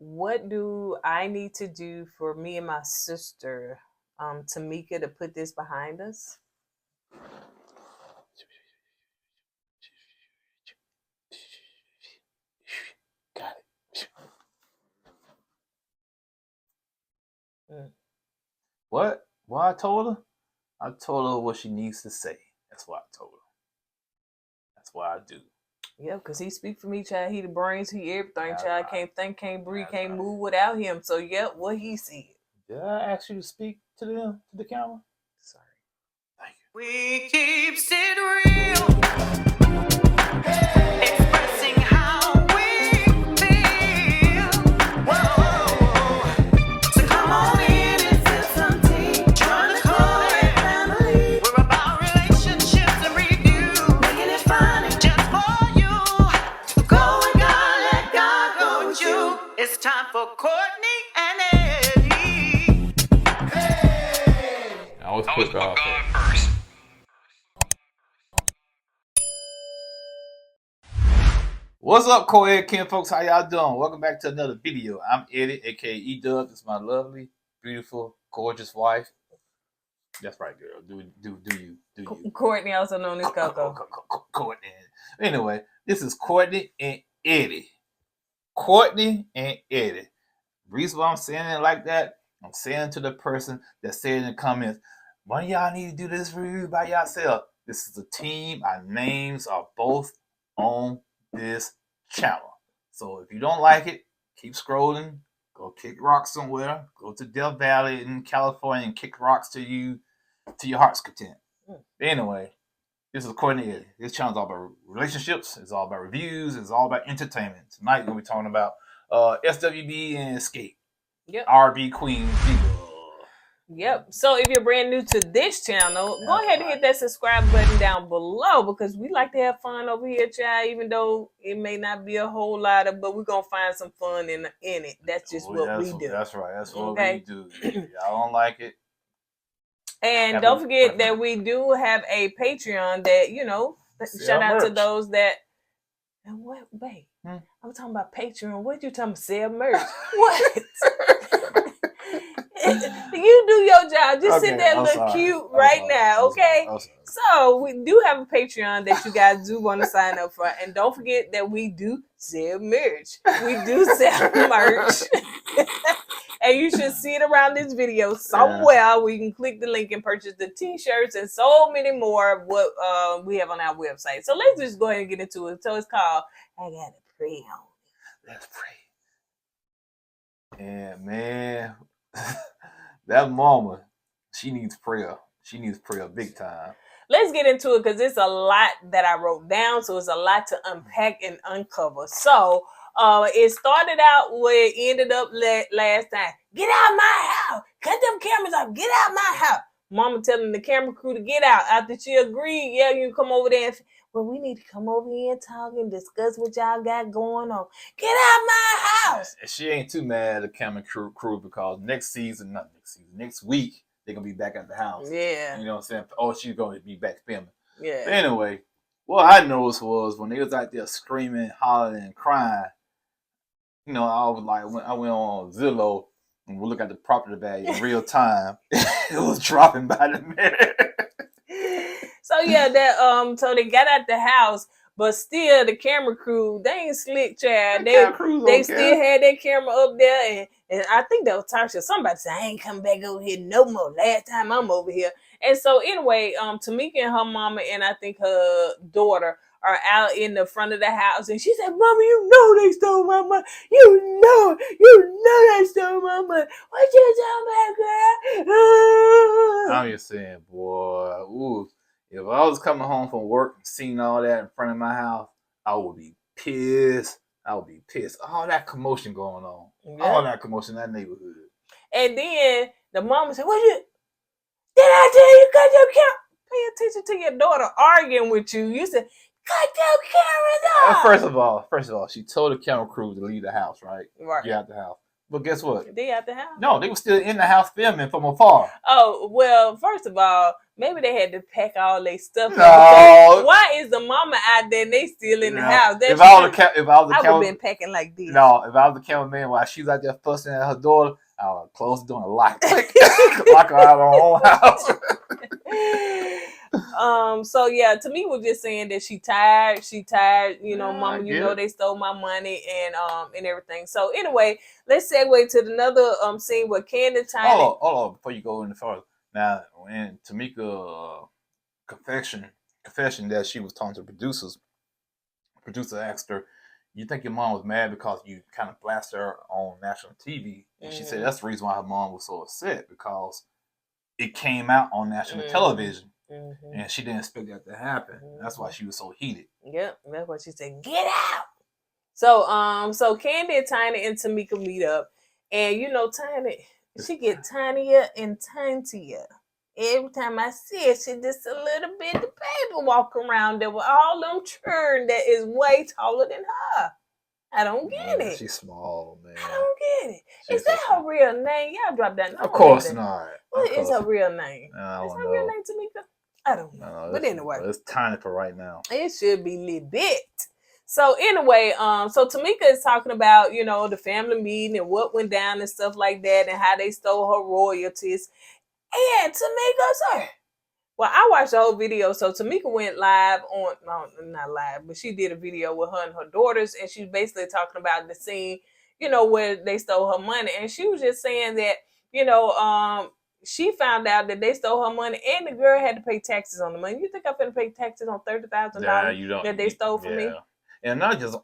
What do I need to do for me and my sister, Tamika, to put this behind us? Got it. What? What I told her? I told her what she needs to say. That's what I told her. That's what I do. Yeah, because he speak for me, child. He the brains, he everything, That's child. right. Can't think, can't breathe, That's can't right. move without him. So, yep, what he said. Did I ask you to speak to them, to the camera? Sorry. Thank you. We keeps it real. Expressing how we feel. Whoa. So come on in and feel some tea. Join the KOED family. We're about relationships and review. Making it fun just for you. Go with God, let God go with you. It's time for Courtney and Eddie. I was put God first. What's up, KOED Ken folks? How y'all doing? Welcome back to another video. I'm Eddie, aka E-Dub. This is my lovely, beautiful, gorgeous wife. That's right, girl. Do you? Courtney, also known as Coco. Courtney. Anyway, this is Courtney and Eddie. Courtney and Eddie. The reason why I'm saying it like that, I'm saying to the person that said in the comments, one of y'all need to do this review by yourself. This is a team. Our names are both on this channel. So if you don't like it, keep scrolling. Go kick rocks somewhere. Go to Death Valley in California and kick rocks to your heart's content. Anyway, this is Courtney Eddie. This channel is all about relationships. It's all about reviews. It's all about entertainment. Tonight we'll be talking about SWV and XSCAPE. Yep. RB Queen Diva. Yep. So if you're brand new to this channel, go ahead and hit that subscribe button down below because we like to have fun over here, child, even though it may not be a whole lot of, but we're going to find some fun in it. That's just what we do. That's right. That's what we do. If y'all don't like it. And don't forget that we do have a Patreon that, you know, shout out to those that, and what, babe? I'm talking about Patreon. What you talking about? Sell merch. What? You do your job. Just sit there and look cute right now, okay? So we do have a Patreon that you guys do want to sign up for. And don't forget that we do sell merch. We do sell merch. And you should see it around this video somewhere where you can click the link and purchase the t-shirts and so many more of what we have on our website. So let's just go ahead and get into it. So it's called I Gotta Pray On It. Let's pray. And man, that mama, she needs prayer. She needs prayer big time. Let's get into it because it's a lot that I wrote down. So it's a lot to unpack and uncover. So it started out where it ended up last time. Get out of my house. Cut them cameras off. Get out of my house. Mama telling the camera crew to get out. After she agreed, yeah, you can come over there. Well, we need to come over here and talk and discuss what y'all got going on. Get out of my house. She ain't too mad at the camera crew because next week, they're going to be back at the house. Yeah. You know what I'm saying? Oh, she's going to be back filming. Yeah. But anyway, what I noticed was when they was out there screaming, hollering, and crying, you know, I went on Zillow and we look at the property value in real time. It was dropping by the minute. So yeah, so they got out the house, but still the camera crew, they ain't slick, child. They still had that camera up there, and I think that was Tasha. Somebody said, I ain't coming back over here no more. Last time I'm over here. And so anyway, Tamika and her mama and I think her daughter are out in the front of the house, and she said, Mama, you know they stole my money. You know they stole my money. What you talking about, girl? I'm just saying, boy, ooh. If I was coming home from work and seeing all that in front of my house, I would be pissed. All that commotion going on. Yeah. All that commotion in that neighborhood. And then the mama said, did I tell you cut your camera? Pay attention to your daughter arguing with you. You said, cut your cameras off. First of all, she told the camera crew to leave the house, right? Right. Get out the house. But guess what? They at the house? No, they were still in the house filming from afar. Oh, well, first of all, maybe they had to pack all their stuff. No. Why is the mama out there and they still in the house? If I was the I would have been packing like this. No, if I was the cameraman while she's out there fussing at her daughter, I would close the door and lock her out of her own house. So yeah, Tamika was just saying that she tired. You know, Yeah, mama, you know they stole my money and everything. So anyway, let's segue to another scene where Candy Tiny. Hold on, before you go any further. Now, when Tamika confession that she was talking to producers, producer asked her, "You think your mom was mad because you kind of blasted her on national TV?" And she said that's the reason why her mom was so upset, because it came out on national television. And she didn't expect that to happen. That's why she was so heated. Yep, that's why she said, "Get out." So Candy and Tiny and Tamika meet up, and you know Tiny, she get tinier and tinier. Every time I see it, she just a little bit of baby walking around there with all them children that is way taller than her. I don't get it. She's small, man. I don't get it. Is that her real name? Y'all drop that. Of course not. What is her real name? Is her real name Tamika? I don't know. No, but anyway. It's tiny for right now. It should be little bit. So anyway, so Tamika is talking about, you know, the family meeting and what went down and stuff like that and how they stole her royalties. And Tamika, sir. Well, I watched the whole video. So Tamika went live on, no, not live, but she did a video with her and her daughters. And she's basically talking about the scene, you know, where they stole her money. And she was just saying that, you know, she found out that they stole her money and the girl had to pay taxes on the money. You think I'm going to pay taxes on $30,000 that they stole from me? And not just,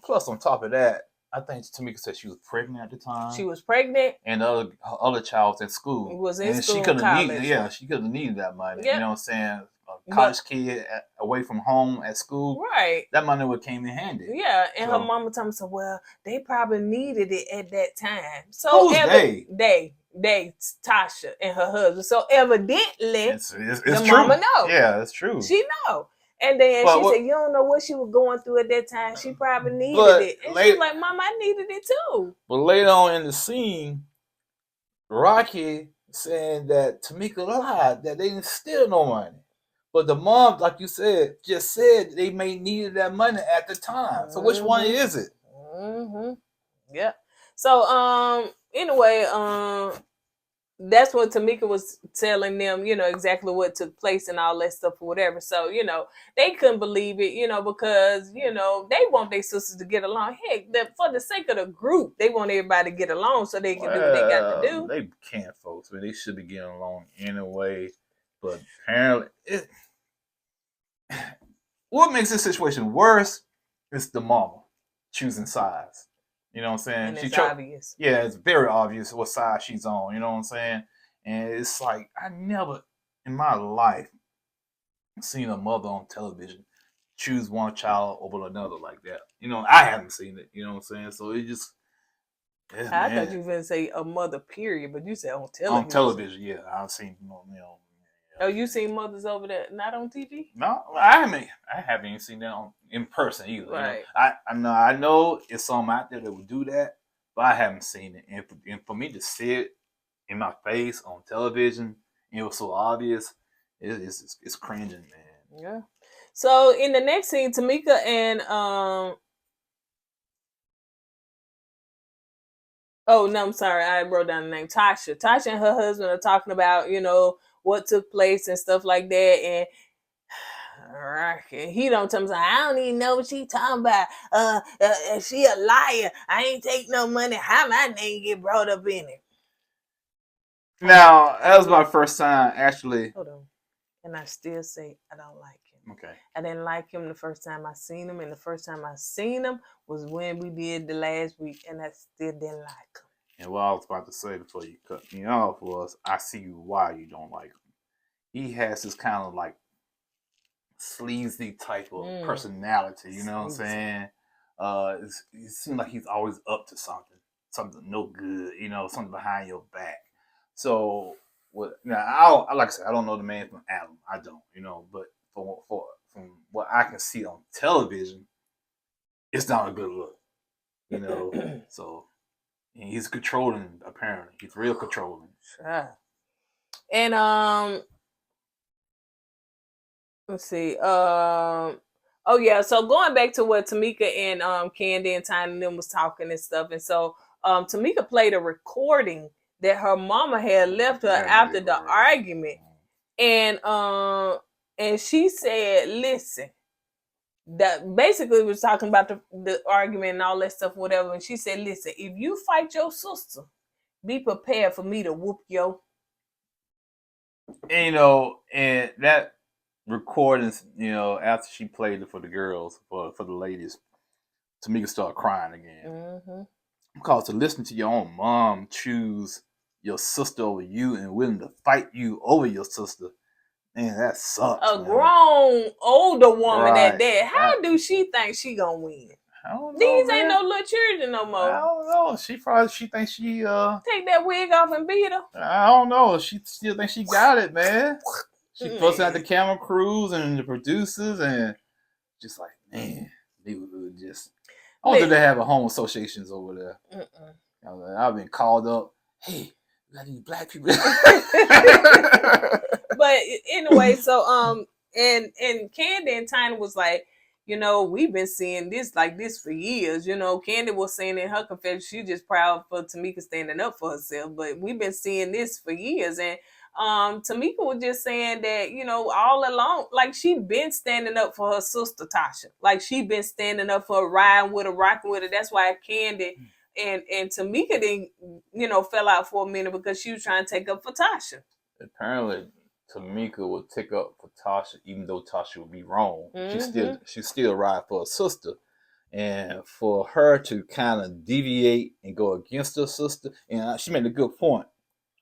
plus on top of that, I think Tamika said she was pregnant at the time. She was pregnant. And the other child was in school. He was in school, she could have college. she could have needed that money. Yep. You know what I'm saying? A college kid away from home at school. Right. That money would came in handy. Yeah. And her mama told me, so, well, they probably needed it at that time. So who's they? They, Tasha and her husband. So evidently, it's the true. mama know. Yeah, it's true. She know. And then she said, you don't know what she was going through at that time. She probably needed it. And she was like, Mom, I needed it too. But later on in the scene, Rocky saying that Tamika lied, that they didn't steal no money. But the mom, like you said, just said they may needed that money at the time. So which one is it? Yeah. So anyway, that's what Tamika was telling them, you know, exactly what took place and all that stuff or whatever. So, you know, they couldn't believe it, you know, because, you know, they want their sisters to get along. Heck, for the sake of the group, they want everybody to get along so they can do what they got to do. They can't, folks. I mean, they should be getting along anyway. But apparently, what makes this situation worse is the mama choosing sides. You know what I'm saying? And it's obvious. Yeah, it's very obvious what side she's on. You know what I'm saying? And it's like, I never in my life seen a mother on television choose one child over another like that. You know, I haven't seen it. You know what I'm saying? So it just... I thought you were going to say a mother, period, but you said on television. On television, yeah. I've seen, you know... Oh, you seen mothers over there not on TV? No, I haven't even seen that in person either. Right. You know? I know it's some out there that would do that, but I haven't seen it. And for me to see it in my face on television, it was so obvious. It's cringing, man. Yeah. So in the next scene, Tamika and oh no, I'm sorry, I wrote down the name Tasha. Tasha and her husband are talking about, you know, what took place and stuff like that, and he don't tell me, I don't even know what she talking about. She a liar. I ain't take no money. How my name get brought up in it? Now, that was my first time actually. Hold on. And I still say I don't like him. Okay. I didn't like him the first time I seen him, and the first time I seen him was when we did the last week, and I still didn't like him. And what I was about to say before you cut me off was, I see why you don't like him. He has this kind of like sleazy type of personality, you know what I'm saying? It seems like he's always up to something no good, you know, something behind your back. So, now, like I said, I don't know the man from Adam. I don't, you know, but from what I can see on television, it's not a good look, you know. So And he's controlling, apparently. He's real controlling. Sure. And let's see. Oh yeah. So going back to what Tamika and Candy and Tiny and them was talking and stuff, and so Tamika played a recording that her mama had left her after the argument, and she said, "Listen." That basically was talking about the argument and all that stuff, whatever. And she said, "Listen, if you fight your sister, be prepared for me to whoop yo." And, and that recordings, after she played it for the girls, for the ladies, Tamika started crying again. Mm-hmm. Because to listen to your own mom choose your sister over you and willing to fight you over your sister, man, that sucks. A grown older woman Right. at that. How do she think she gonna win? I don't know, These man. ain't no little children no more. I don't know. She thinks she take that wig off and beat her. I don't know. She still thinks she got it, man. She fussing at the camera crews and the producers and just like, man, they would just. I wonder if they have a home associations over there. I've been called up. Hey, we got these black people. But anyway, so and Candy and Tiny was like, we've been seeing this like this for years. Candy was saying in her confession, she's just proud for Tamika standing up for herself. But we've been seeing this for years. And Tamika was just saying that, all along, like she been standing up for her sister Tasha. Like she been standing up for her, riding with her, rocking with her. That's why Candy and Tamika didn't, fell out for a minute because she was trying to take up for Tasha. Apparently Tamika would take up for Tasha, even though Tasha would be wrong. She still ride for her sister, and for her to kind of deviate and go against her sister, and she made a good point.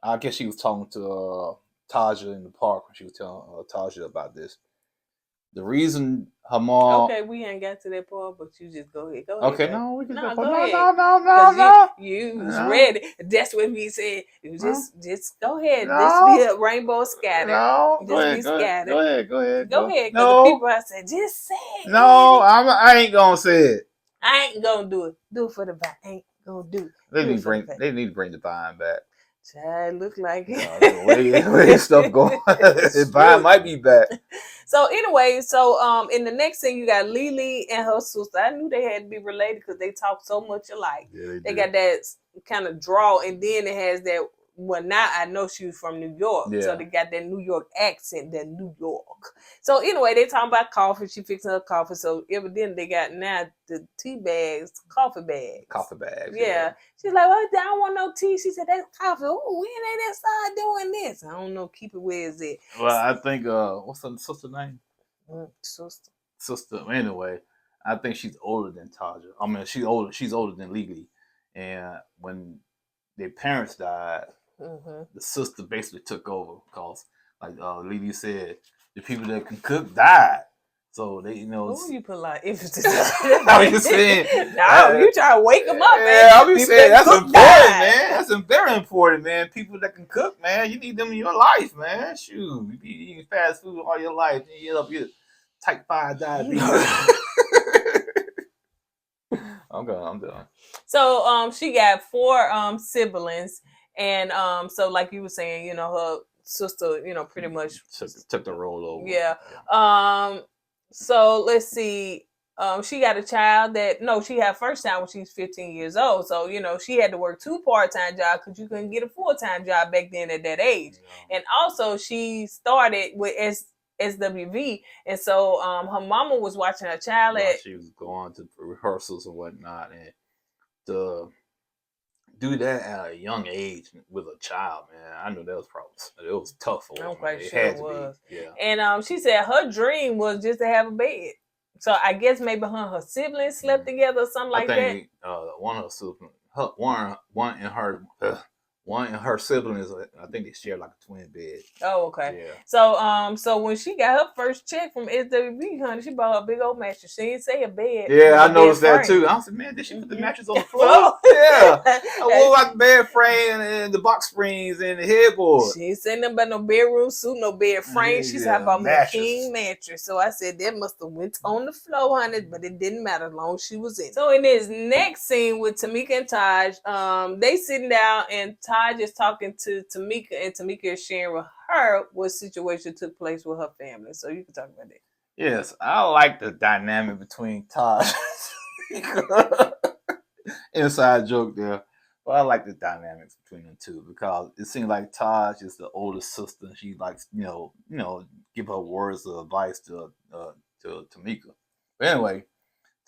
I guess she was talking to Tasha in the park when she was telling Tasha about this. The reason her mom. Okay, we ain't got to that part, but you just go ahead. Okay, no, we can go. No. You was ready. That's what we said. You just go ahead. Just be a rainbow scatter. No, just be scattered. Go ahead. Go ahead. No. The people I said, just say it. No, I ain't gonna say it. I ain't gonna do it. Do it for the vine. Ain't gonna do it. They need to bring the vine back. Child, look like it. The way stuff going. The vine might be back. So anyway, in the next thing you got Lily and her sister. I knew they had to be related because they talk so much alike. Yeah, they got that kind of draw, and then it has that. Well, now I know she was from New York, so they got that New York accent, that New York. So anyway, they talking about coffee. She fixing her coffee. So evidently they got now the tea bags, coffee bags. Coffee bags. Yeah. She's like, well, I don't want no tea. She said, that's coffee. Oh, when they done start doing this? I don't know. Keep it where it's at. Well, I think, what's her sister's name? Sister. Sister. Anyway, I think she's older than Tasha. I mean, she's older than Legally. And when their parents died, the sister basically took over because, like Lily said, the people that can cook died. So they, you put a lot of emphasis. I'm just saying. No, you trying to wake them up, man. Yeah, I'm just saying that's important, man. That's very important, man. People that can cook, man. You need them in your life, man. Shoot, you be eating fast food all your life, and you end up with type 5 diabetes. I'm done. So she got 4 siblings. And so like you were saying, her sister, pretty much took the role over. Yeah. So let's see. She got a child she had first child when she was 15 years old. So, she had to work 2 part-time jobs because you couldn't get a full-time job back then at that age. Yeah. And also she started with SWV. And so her mama was watching her child she was going to rehearsals and whatnot. And do that at a young age with a child, man. I knew that was probably it was tough for her. I'm quite sure it was. Yeah. And she said her dream was just to have a bed. So I guess maybe her siblings slept together or something like that. One of her siblings, one in her siblings, I think they share like a twin bed. Oh, okay. Yeah. So when she got her first check from SWV, honey, she bought her a big old mattress. She didn't say a bed. Yeah, I noticed that too. I said, man, did she put the mattress on the floor? Yeah. Well, about the bed frame and the box springs and the headboard. She ain't saying nothing about no bedroom suit, no bed frame. She said, I bought me a mattress. king mattress. So I said, that must have went on the floor, honey, but it didn't matter as long as she was in. So in this next scene with Tamika and Taj, they sitting down and Taj is talking to Tamika, and Tamika is sharing with her what situation took place with her family. So you can talk about that. Yes, I like the dynamic between Taj. Inside joke there. But I like the dynamics between them two because it seems like Taj is the older sister. And she likes, give her words of advice to Tamika. But anyway,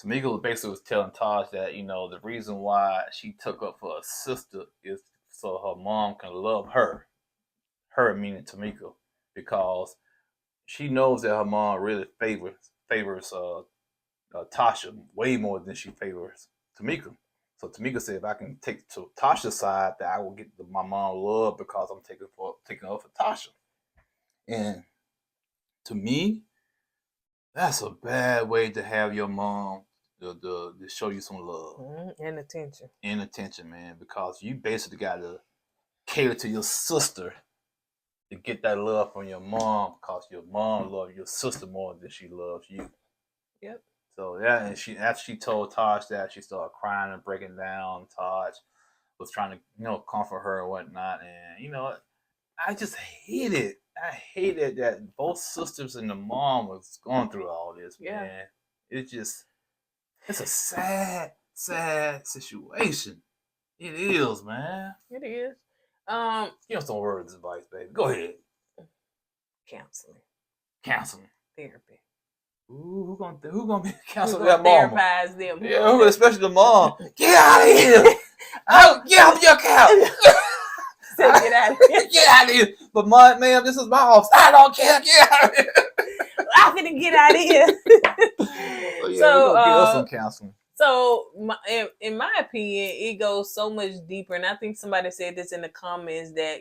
Tamika basically was telling Taj that, the reason why she took up for her sister is so her mom can love her. Her meaning Tamika, because she knows that her mom really favors Tasha way more than she favors Tamika. So Tamika said, if I can take to Tasha's side, that I will get my mom love because I'm taking up for Tasha. And to me, that's a bad way to have your mom to show you some love and attention. And attention, man, because you basically got to cater to your sister to get that love from your mom, because your mom loves your sister more than she loves you. Yep. So yeah, and after she told Taj that, she started crying and breaking down. Taj was trying to, comfort her and whatnot. And I just hate it. I hated that both sisters and the mom was going through all this. Yeah. Man, it's a sad situation. It is, man. It is. Give us some words of advice, baby. Go ahead. Counseling. Therapy. Ooh, who gonna be counseling that mom? Therapize them. Yeah, especially the mom. Get out of here! Get off your couch! Get out of here! Get out of here! But ma'am, this is my office. I don't care. Get out of here! I'm gonna get out of here. So we're gonna give us some counseling. So, in my opinion, it goes so much deeper, and I think somebody said this in the comments that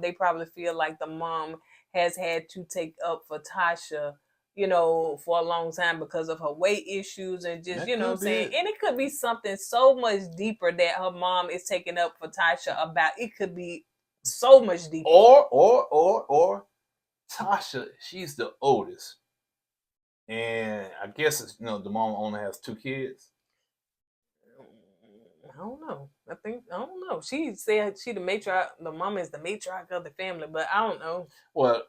they probably feel like the mom has had to take up for Tasha, for a long time because of her weight issues and just, what I'm saying? And it could be something so much deeper that her mom is taking up for Tasha about. It could be so much deeper. Or Tasha, she's the oldest. And I guess it's, the mom only has 2 kids. I don't know. I don't know. She said she the matriarch. The mom is the matriarch of the family, but I don't know. Well,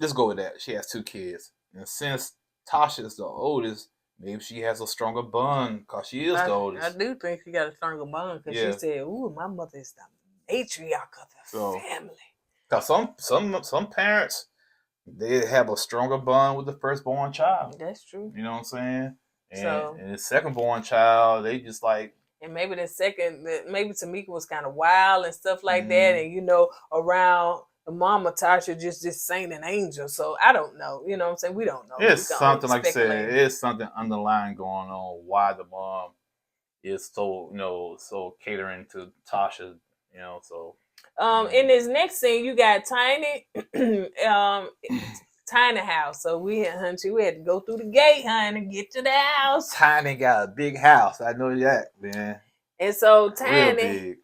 let's go with that. She has 2 kids. And since Tasha is the oldest, maybe she has a stronger bond because she is the oldest. I do think she got a stronger bond because she said, "Ooh, my mother is the matriarch of the family." Because some parents, they have a stronger bond with the firstborn child. That's true. You know what I'm saying? And the secondborn child, they just like. And maybe maybe Tamika was kind of wild and stuff like that, and around. Mama Tasha just saint and angel, so I don't know. You know what I'm saying? We don't know. It's something like I said. It's something underlying going on. Why the mom is so so catering to Tasha. So. In this next scene, you got Tiny, Tiny house. So we had to go through the gate, honey, get to the house. Tiny got a big house. I know that, man. And so Tiny,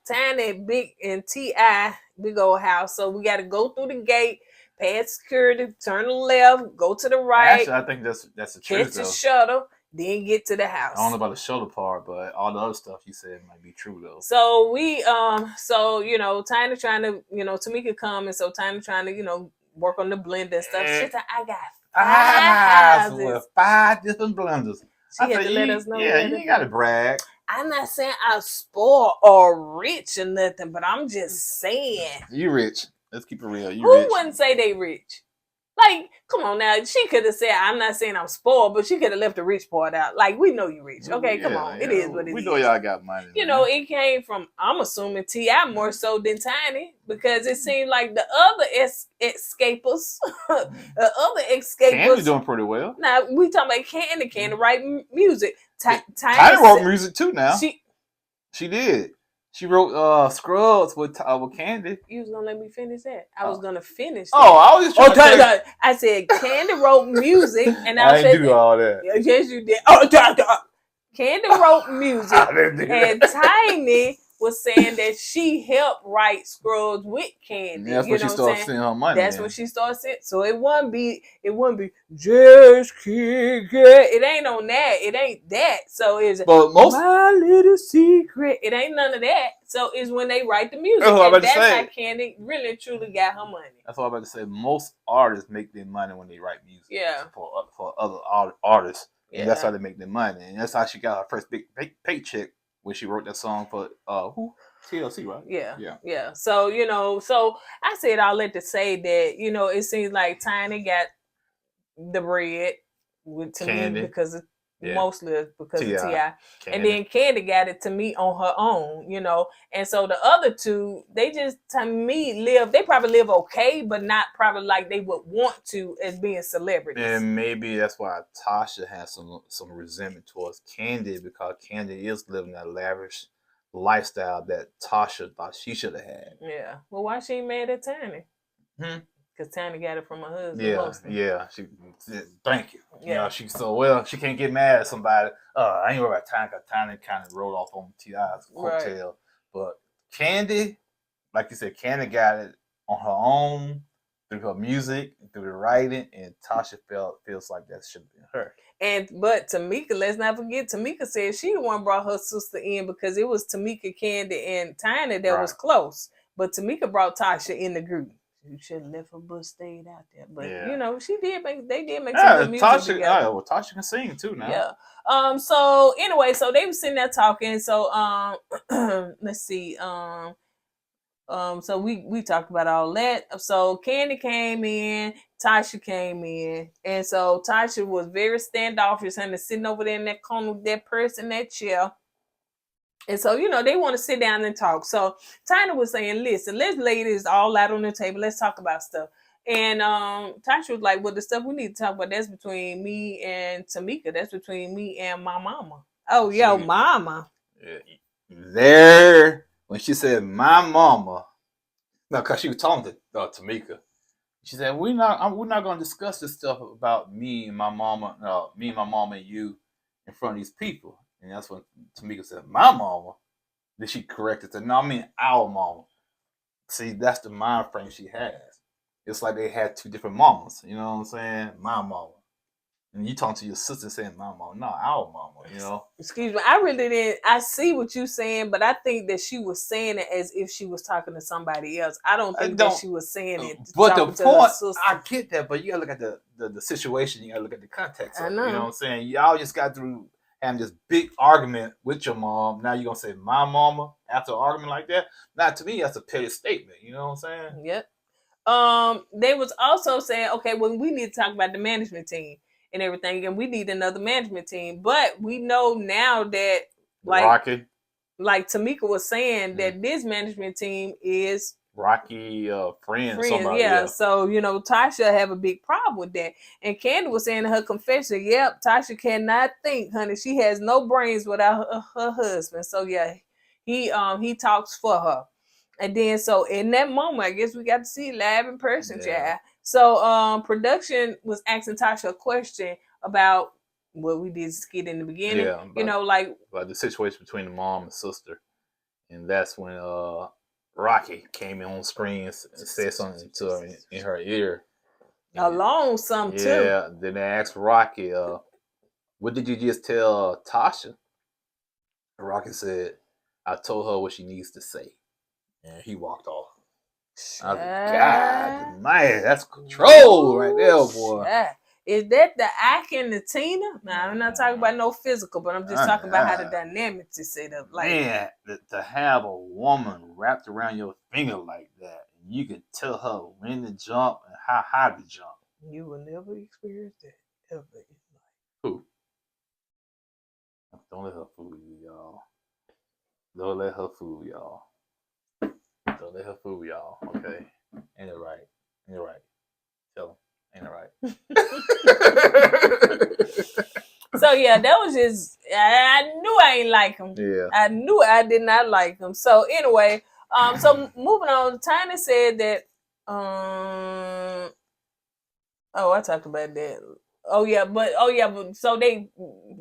big, and T.I. big old house. So we got to go through the gate, pass security, turn to the left, go to the right. Actually, I think that's the truth. Catch the shuttle, then get to the house. I don't know about the shuttle part, but all the other stuff you said might be true though. So we, Tiny trying to, Tamika come, and so Tiny trying to, work on the blender and stuff. She said, I got 5 houses. 5 different blenders. She had to let us know. Yeah, you ain't got to brag. I'm not saying I'm spoiled or rich or nothing, but I'm just saying. You rich. Let's keep it real. Who rich. Wouldn't say they rich? Like, come on now. She could have said, I'm not saying I'm spoiled, but she could have left the rich part out. Like, we know you rich. Okay, come on. It is what it is. We know y'all got money. It came from, I'm assuming, T.I. more so than Tiny, because it seemed like the other escapers, Candy doing pretty well. Now, we talking about Candy write music. Tiny wrote music too now. She did. She wrote Scrubs with Candy. You was gonna let me finish that? I was gonna finish that. I was just trying to I said Candy wrote music, and I didn't do all that. Yes, you did. Candy wrote music, and Tiny was saying that she helped write Scrubs with Candy. And that's you when know she what I'm started saying? seeing her money. That's when she started saying. So it wouldn't be just kick it. It ain't on that. It ain't that. So it's But most my little secret. It ain't none of that. So it's when they write the music. That's what I'm And about to that's say. how Candy really truly got her money. That's what I'm about to say. Most artists make their money when they write music. Yeah. For other artists. Yeah. And that's how they make their money. And that's how she got her first big paycheck when she wrote that song for who? TLC, right? Yeah. So, you know, I said all that to say that, you know, it seems like Tiny got the bread to me because of mostly because of T.I. And then Candy got it to me on her own, you know. And so the other two, they just to me they probably live okay, but not probably like they would want to as being celebrities. And maybe that's why Tasha has some resentment towards Candy, because Candy is living that lavish lifestyle that Tasha thought she should have had. Yeah. Well, why she ain't mad at Tiny? Because Tiny got it from her husband mostly. Yeah. She thank you. Yeah. You know, she can't get mad at somebody. I ain't worried about Tiny, because Tiny kind of rolled off on T.I.'s coattail. Right. But Candy, like you said, Candy got it on her own through her music, through the writing, and Tasha feels like that should have been her. But Tamika, let's not forget, Tamika said she the one brought her sister in because it was Tamika, Candy, and Tiny that was close. But Tamika brought Tasha in the group. You should have left her but stayed out there. But you know, they did make some good music together. Well, Tasha can sing too now. Yeah. So anyway, so they were sitting there talking. So let's see. So we talked about all that. So Candy came in, Tasha came in, and so Tasha was very standoffish and sitting over there in that corner with that purse in that chair. And so, you know, they want to sit down and talk. So Tina was saying, listen, let's lay this all out on the table. Let's talk about stuff. And Tasha was like, well, the stuff we need to talk about, that's between me and Tamika. That's between me and my mama. Oh, yo, mama. There, when she said my mama, no, because she was talking to Tamika. She said, we're not going to discuss this stuff about me and my mama and you in front of these people. And that's when Tamika said, my mama. Then she corrected, said, no, I mean our mama. See, that's the mind frame she has. It's like they had two different mamas. You know what I'm saying? My mama. And you talking to your sister saying my mama, no, our mama, you know? Excuse me. I really didn't. I see what you're saying, but I think that she was saying it as if she was talking to somebody else. I don't think that she was saying it. But the point, I get that, but you got to look at the situation. You got to look at the context of it. You know what I'm saying? Y'all just got through having this big argument with your mom. Now you're going to say my mama after an argument like that? Now, to me, that's a petty statement. You know what I'm saying? Yep. They was also saying, okay, well, we need to talk about the management team and everything, and we need another management team. But we know now that, like Tamika was saying, that this management team is Rocky friend. Yeah. So, you know, Tasha have a big problem with that. And Candy was saying in her confession, yep, Tasha cannot think, honey. She has no brains without her husband. So yeah, he talks for her. And then so in that moment, I guess we got to see it live in person, child. So production was asking Tasha a question about what we did skit in the beginning. Yeah, you know, like about the situation between the mom and sister. And that's when Rocky came in on screen and said something to her in her ear. Alone some too. Yeah. Then they asked Rocky, what did you just tell Tasha? And Rocky said, I told her what she needs to say. And he walked off. I was like, God, man, that's control right there, boy. Is that the Ike and the Tina? Now, I'm not talking about no physical, but I'm just talking about how the dynamics is set up. Like, man, to have a woman wrapped around your finger like that, and you can tell her when to jump and how high to jump. You will never experience that ever in life. Who? Don't let her fool you, y'all. Don't let her fool y'all. Don't let her fool y'all, okay? Ain't it right? Ain't it right? Tell them. Ain't it right? So yeah, that was just, I knew I ain't like him. Yeah. I knew I did not like him. So anyway, so moving on, Tiny said that, I talked about that. but so they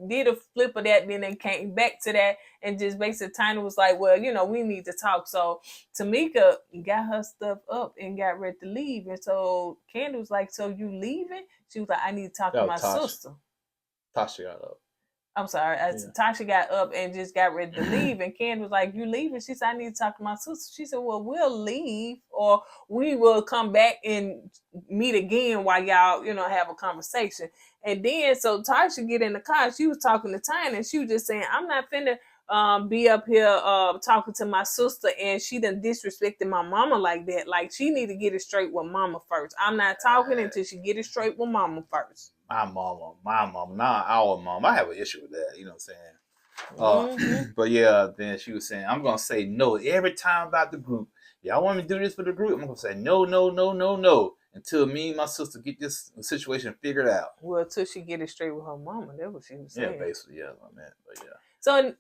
did a flip of that, then they came back to that, and just basically Tiny was like, well, we need to talk. So Tamika got her stuff up and got ready to leave, and so Candy was like, so you leaving? She was like, I need to talk to my sister. Tasha got up. I'm sorry. Tasha got up and just got ready to leave, and Candy was like, you leaving? She said, I need to talk to my sister. She said, well, we'll leave, or we will come back and meet again while y'all, have a conversation. And then, so Tasha get in the car. She was talking to Tiny, and she was just saying, I'm not finna be up here talking to my sister, and she done disrespected my mama like that. Like, she need to get it straight with mama first. I'm not talking until she get it straight with mama first. My mama, not our mom. I have an issue with that, you know what I'm saying? But yeah, then she was saying, I'm going to say no every time about the group. Y'all want me to do this for the group? I'm going to say no, until me and my sister get this situation figured out. Well, until she get it straight with her mama. That's what she was saying. Yeah, basically, yeah, I meant, but yeah. So,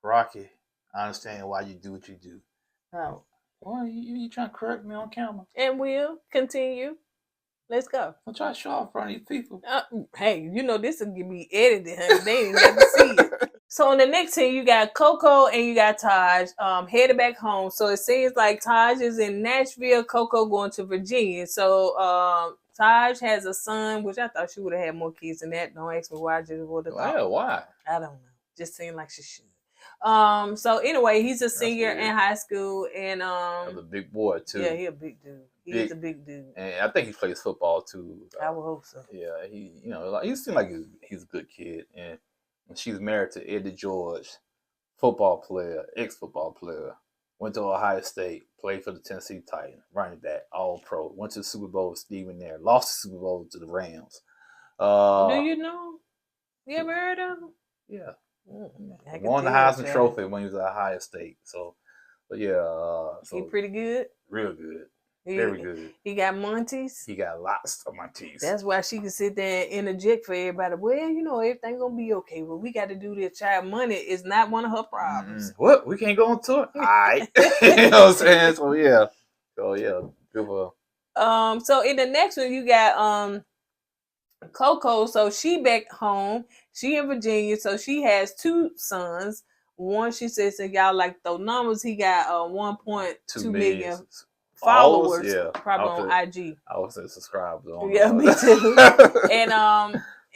Rocky, I understand why you do what you do. Now, why you trying to correct me on camera? And we'll continue. Let's go. I'm trying to show off in front of these people. Hey, this will give me edited, honey. They ain't got to see it. So on the next team, you got Coco and you got Taj headed back home. So it seems like Taj is in Nashville, Coco going to Virginia. So Taj has a son, which I thought she would have had more kids than that. Don't ask me why. I just would have thought. Yeah, why? I don't know. Just seemed like she should. So anyway, he's a senior in high school, and he's a big boy too. Yeah, he's a big dude. He's a big dude, and I think he plays football too. I would hope so. Yeah, he seems like he's a good kid, and she's married to Eddie George, football player, ex-football player. Went to Ohio State, played for the Tennessee Titans, running back, all pro. Went to the Super Bowl with Steve McNair, lost the Super Bowl to the Rams. Do you know? You ever heard of him? Yeah. Won the Heisman Trophy when he was at Ohio State. So, but yeah. He pretty good? Real good. Very good. He got Monties? He got lots of Monties. That's why she can sit there and interject for everybody. Well, everything gonna be okay. Well, we got to do this. Child, money is not one of her problems. What? We can't go on tour? All right. You know what I'm saying? So, yeah. Good for her. So in the next one, you got Coco. So she back home. She in Virginia. So she has two sons. One, she says, so y'all like those numbers. He got 1.2 million followers, probably on IG. I would say subscribe. Yeah, me too.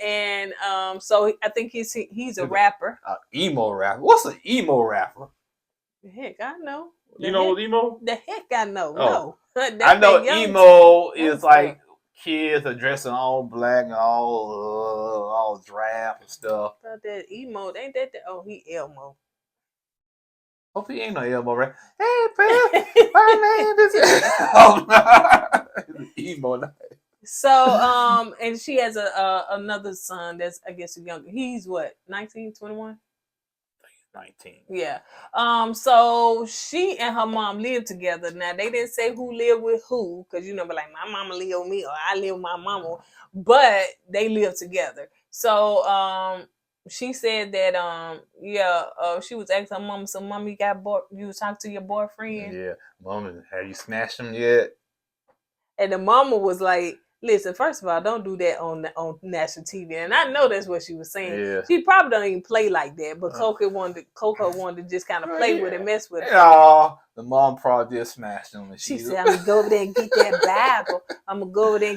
and so I think he's a rapper. Emo rapper. What's an emo rapper? The heck, I know. You know what emo? The heck, I know. Oh. No, I know emo is like kids are dressing all black and all draft and stuff. I thought that emo, ain't that? He Elmo. Hope he ain't no Elmo, right? Hey, Phil, my name is. Oh no, emo night. So, and she has another son that's, I guess, younger. He's what, 19, 21? 19. Yeah. So she and her mom live together. Now they didn't say who lived with who, because but like my mama live with me or I live with my mama, but they live together. So she said that she was asking her mama, so mama, you was talking to your boyfriend? Yeah. Mama, have you smashed him yet? And the mama was like, listen, first of all, don't do that on national TV. And I know that's what she was saying. Yeah. She probably don't even play like that, but Coco wanted to just kind of play with it, mess with it. Yeah, the mom probably did smash him. She said, I'm going to go over there and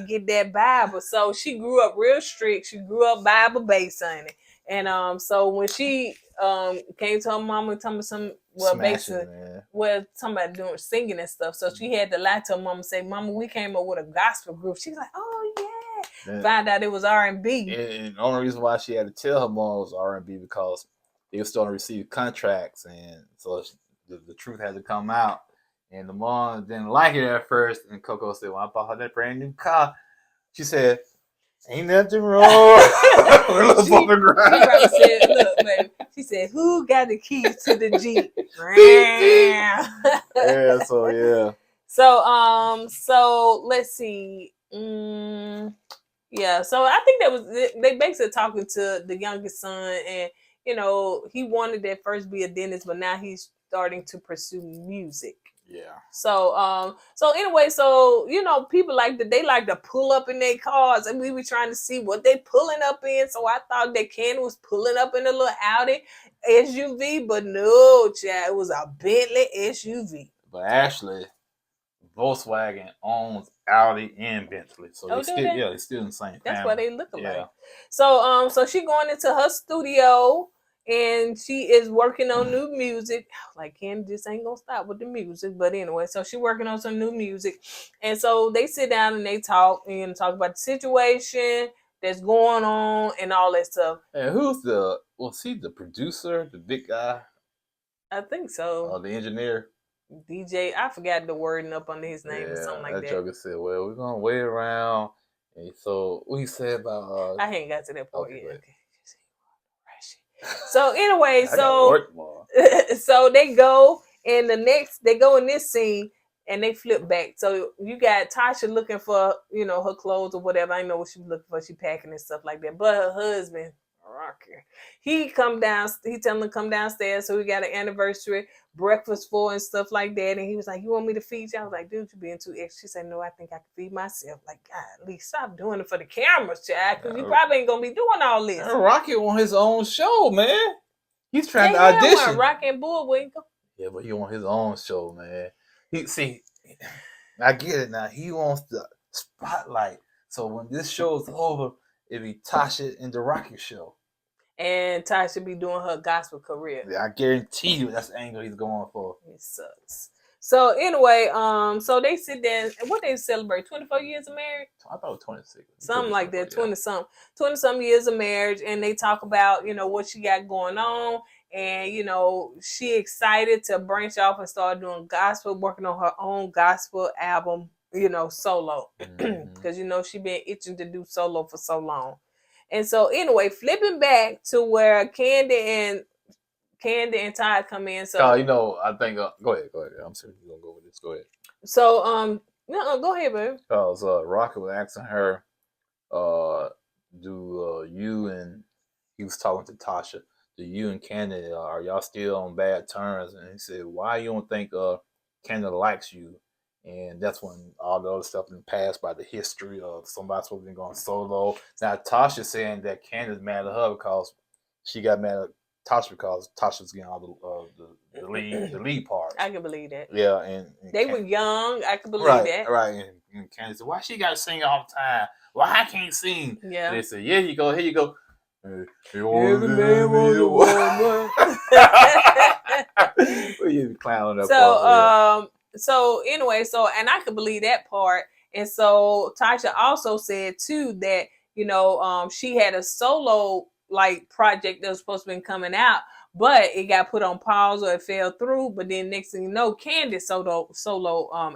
get that Bible. So she grew up real strict. She grew up Bible-based, honey. And so when she came to her mama and told me somebody doing singing and stuff. So she had to lie to her mama and say, Mama, we came up with a gospel group. She's like, oh yeah. Found out it was R&B. And the only reason why she had to tell her mom it was R&B because they were starting to receive contracts, and so the truth had to come out. And the mom didn't like it at first, and Coco said, when I bought her that brand new car, she said, ain't nothing wrong. She probably said, look, baby. She said, who got the keys to the Jeep? So let's see. So I think that was it. They basically talking to the youngest son, and he wanted to at first be a dentist, but now he's starting to pursue music. Yeah. So anyway, so people they like to pull up in their cars, and we were trying to see what they pulling up in. So I thought that Ken was pulling up in a little Audi SUV, but no, child, it was a Bentley SUV. But actually, Volkswagen owns Audi and Bentley, so they still in the same family. That's why they look alike. Yeah. So she going into her studio, and she is working on new music. Like, Ken just ain't gonna stop with the music. But anyway, so she working on some new music. And so they sit down and they talk about the situation that's going on and all that stuff. And was he the producer, the big guy? I think so. Or the engineer? DJ, I forgot the wording up under his name or something like that. That joker said, well, we're gonna wait around. And so what he said about I ain't got to that part yet. Okay. So anyway, so they go in this scene and they flip back. So you got Tasha looking for, her clothes or whatever. I know what she was looking for. She packing and stuff like that. But her husband, Rocker, he telling her to come downstairs. So we got an anniversary breakfast for and stuff like that. And he was like, you want me to feed you? I was like, dude, you being too extra. She said, no, I think I can feed myself. Like, God, Lee, stop doing it for the cameras, child, because you probably ain't gonna be doing all this. Rocky on his own show, man. He's trying to audition. Rocky and Bullwinkle. Yeah, but he on his own show, man. I get it now. He wants the spotlight. So when this show's over, it'll be Tasha and the Rocky show. And Tasha be doing her gospel career. Yeah, I guarantee you that's the angle he's going for. It sucks. So anyway, so they sit there and what they celebrate? 24 years of marriage? I thought it was 26. Something like that, 20-some years of marriage, and they talk about, what she got going on, and she excited to branch off and start doing gospel, working on her own gospel album, solo. Because she been itching to do solo for so long. And so anyway, flipping back to where Candy and Todd come in. So I think go ahead. I'm serious, you're gonna go with this. Go ahead. So no, go ahead, baby. Because Rocky was asking her, do you and he was talking to Tasha, do you and Candy are y'all still on bad terms? And he said, why you don't think Candy likes you? And that's when all the other stuff in the past by the history of somebody supposed to be going solo. Now Tasha saying that Candy's mad at her because she got mad at Tasha because Tasha's getting all the lead parts. I can believe that. Yeah, and they were young. I can believe that. Right. And Candy said, why she got to sing all the time? Why I can't sing? Yeah. And they said, yeah, here you go. Every man wants a woman. You clowning up. So anyway, and I could believe that part. And so Tasha also said too that, she had a solo project that was supposed to be coming out, but it got put on pause or it fell through. But then next thing you know, Candy's solo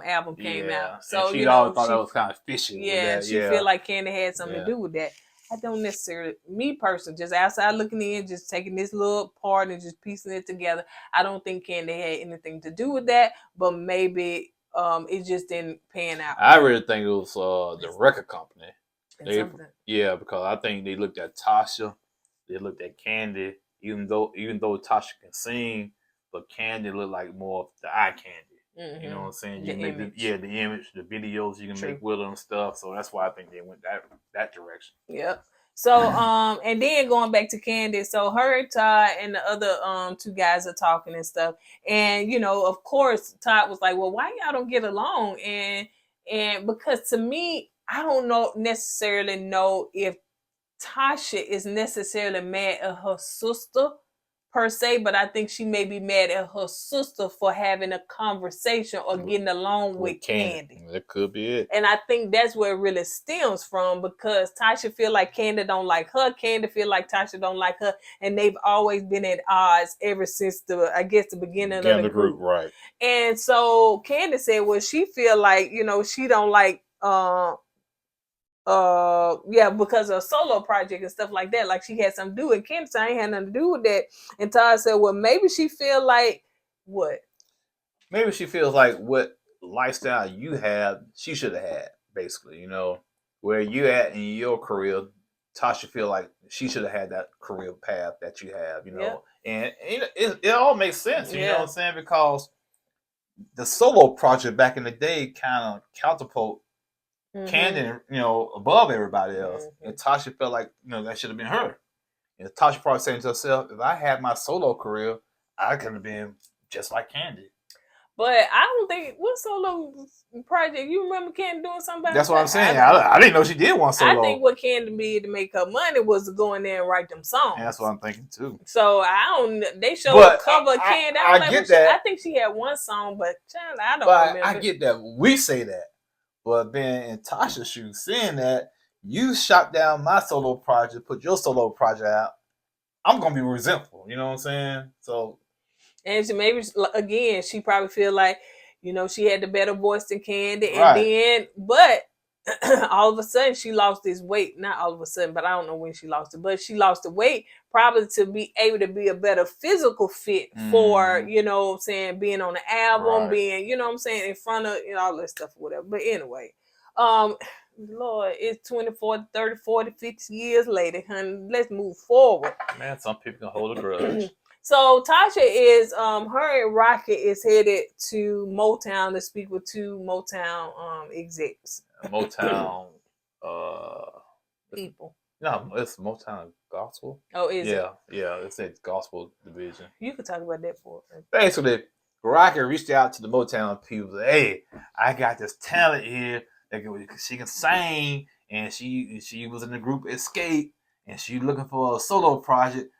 album came out. So she always thought that was kind of fishy. Yeah, she feel like Candy had something to do with that. I don't necessarily, me personally, just outside looking in, just taking this little part and just piecing it together. I don't think Candy had anything to do with that, but maybe it just didn't pan out. I really think it was the record company. Because I think they looked at Tasha, they looked at Candy, even though Tasha can sing, but Candy looked like more of the eye candy. Mm-hmm. You know what I'm saying? You can make the image, the videos you can make with them and stuff. So that's why I think they went that direction. Yep. So and then going back to Candy, so her, Todd, and the other two guys are talking and stuff. And of course, Todd was like, well, why y'all don't get along? And because to me, I don't necessarily know if Tasha is necessarily mad at her sister per se, but I think she may be mad at her sister for having a conversation or getting along with Candy. That could be it. And I think that's where it really stems from, because Tasha feel like Candy don't like her. Candy feel like Tasha don't like her. And they've always been at odds ever since the beginning of the group. Right. And so Candy said, well, she feel like, she don't like, because of a solo project and stuff like that, like she had something to do with it. Candy said, I ain't had nothing to do with that. And Todd said, well, maybe she feel like what? Maybe she feels like what lifestyle you have, she should have had, basically, where you at in your career, Tasha feel like she should have had that career path that you have, you know, Yeah. and it all makes sense, you know Yeah. what I'm saying? Because the solo project back in the day kind of catapult Candy, you know, above everybody else, and Tasha felt like, you know, that should have been her. And Tasha probably saying to herself, if I had my solo career, I could have been just like Candy. But I don't think what solo project. You remember Candy doing something? That's what I'm saying. I didn't know she did one solo. I think what Candy did to make her money was to go in there and write them songs. And that's what I'm thinking too. So I don't. They showed a cover of Candy. I get that. I think she had one song, but child, I don't remember. I get that. We say that, but being in Tasha's shoes, saying that you shot down my solo project, put your solo project out, I'm gonna be resentful. You know what I'm saying? So. And she maybe again, she probably feel like, you know, she had the better voice than Candy, and then, but all of a sudden she lost this weight. Not all of a sudden, but I don't know when she lost it. But she lost the weight probably to be able to be a better physical fit for, you know what I'm saying, being on the album, being, you know what I'm saying, in front of, you know, all that stuff or whatever. But anyway, Lord, it's 24, 30, 40, 50 years later, honey. Let's move forward. Man, some people can hold a grudge. So Tasha is her and Rocket is headed to Motown to speak with two Motown execs. Motown people. No, it's Motown Gospel. Oh, is it? Yeah, it's a gospel division. You could talk about that for a minute. Basically, Rocket reached out to the Motown people. Said, hey, I got this talent here that she can sing, and she was in the group Escape, and she looking for a solo project.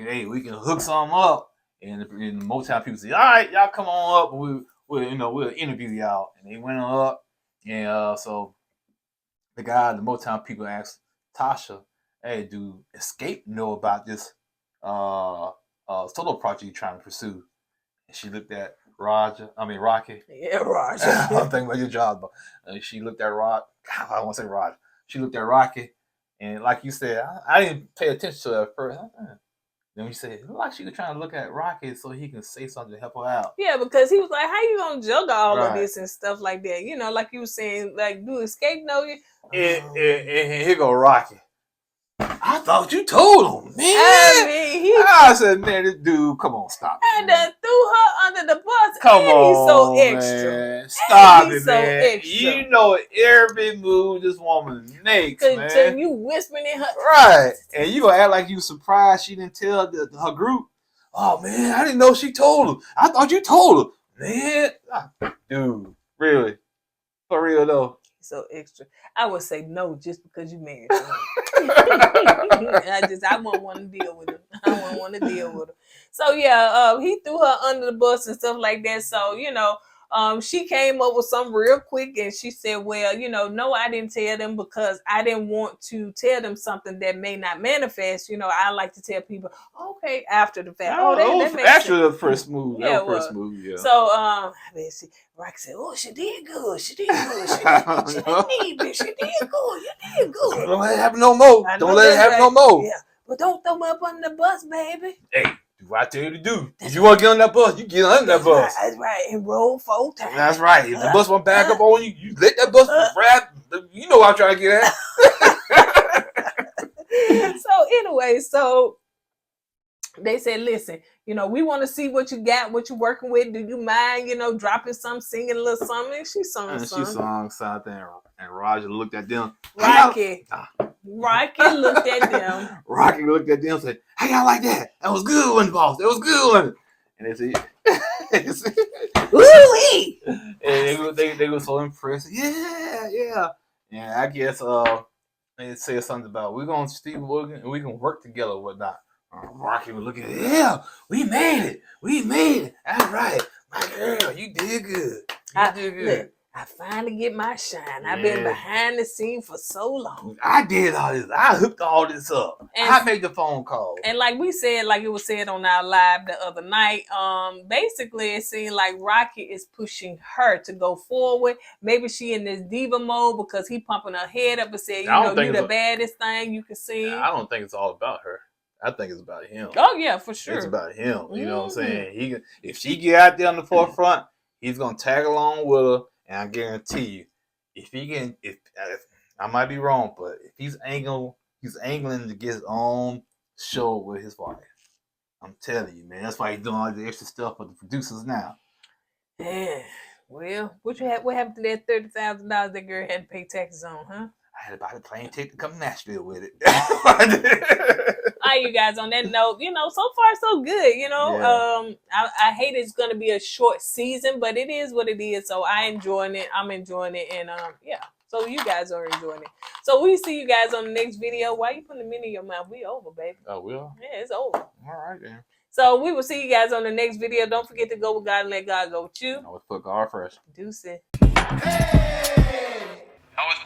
We can hook something up, and the Motown people say, all right, y'all come on up, and we'll interview y'all. And they went up, and so the Motown people asked Tasha, hey, do Escape know about this solo project you're trying to pursue? And she looked at Rocky. Yeah, Roger. I'm thinking about your job, but she looked at Rock. I want to say Roger. She looked at Rocky, and like you said, I didn't pay attention to her at first. Then we said, it looked like she was trying to look at Rocket so he can say something to help her out. Yeah, because he was like, how you gonna juggle all of this and stuff like that? You know, like you were saying, like, do Escape know you? And here go Rocky. I thought you told him, man. I said, man, this dude, come on, stop it. And then threw her under the bus. Come on, he's so extra. Man. Stop it, he's man. So extra. You know every move this woman makes, man. So you whispering in her. Right. And you gonna act like you surprised she didn't tell her group. Oh, man, I didn't know she told him. I thought you told her. Man. Dude, really. For real, though. So extra. I would say no just because you married him. I wouldn't want to deal with him. I wouldn't want to deal with him. So yeah, he threw her under the bus and stuff like that. So, you know, she came up with something real quick and she said, well, you know, no, I didn't tell them because I didn't want to tell them something that may not manifest. You know, I like to tell people, okay, after the fact. That makes after sense. the first move. Yeah, first move, yeah. So, Rocky said, oh, she did good. She did good. She didn't need me. She did good. You did good. Don't let it happen no more. Don't let it happen no more. Yeah. But don't throw me up under the bus, baby. Hey, do what I tell you to do. If you want to get on that bus, you get under that bus. That's right. And roll 4 times. That's right. If the bus won't back up on you, you let that bus grab. You know what I'm trying to get at. So anyway, they said, listen, you know, we want to see what you got, what you're working with. Do you mind, you know, dropping some, singing a little something? And she sung something. She sung something, and Roger looked at them. Rocky looked at them. Rocky looked at them and said, how y'all like that? That was good one, boss. That was good one. And they said, Woo-wee! And they were so impressed. Yeah. And I guess they said something about we can work together or whatnot. Rocky was looking at it. Yeah, we made it. That's right. My girl, you did good. Look, I finally get my shine. I've been behind the scene for so long. I did all this. I hooked all this up. And I made the phone call. And like we said, like it was said on our live the other night, basically it seemed like Rocky is pushing her to go forward. Maybe she in this diva mode because he pumping her head up and said, you know, you the baddest thing you can sing. I don't think it's all about her. I think it's about him. Oh yeah, for sure. It's about him. You know what I'm saying? If she get out there on the forefront, he's gonna tag along with her, and I guarantee you, if I might be wrong, but if he's angled He's angling to get his own show with his wife. I'm telling you, man. That's why he's doing all the extra stuff for the producers now. Yeah. Well, what happened to that $30,000 that girl had to pay taxes on, huh? I had to buy the plane ticket to come to Nashville with it. All right, you guys, on that note, so far so good, I hate it's going to be a short season, but it is what it is, so I'm enjoying it, and so you guys are enjoying it. So we see you guys on the next video. Why you putting a minute in your mouth? We over, baby. Oh, we are? Yeah, it's over. All right, then. So we will see you guys on the next video. Don't forget to go with God and let God go with you. I was put God first. Deuces. Hey! How was